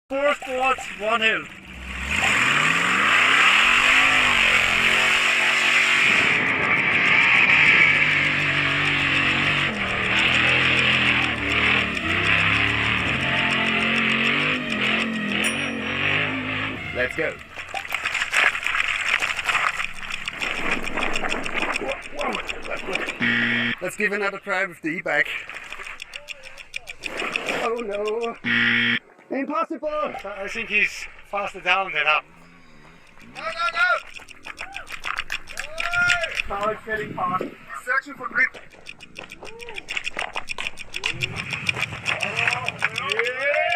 4 squats, 1 hill. Let's go. Let's give another try with the e-bike. Oh no! Impossible! I think he's faster down than up. No! Now it's getting hard. Searching for grip. Yeah!